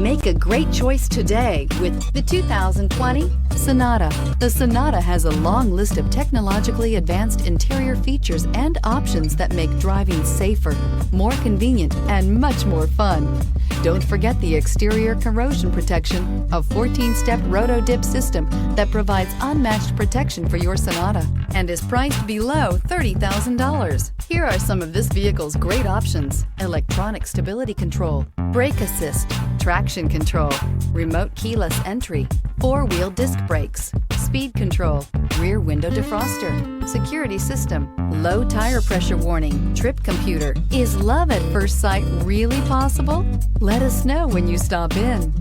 Make a great choice today with the 2020 Sonata. The Sonata has a long list of technologically advanced interior features and options that make driving safer, more convenient, and much more fun. Don't forget the exterior corrosion protection, a 14-step roto-dip system that provides unmatched protection for your Sonata and is priced below $30,000. Here are some of this vehicle's great options: electronic stability control, brake assist, traction control, remote keyless entry, four-wheel disc brakes, speed control, rear window defroster, security system, low tire pressure warning, trip computer. Is love at first sight really possible? Let us know when you stop in.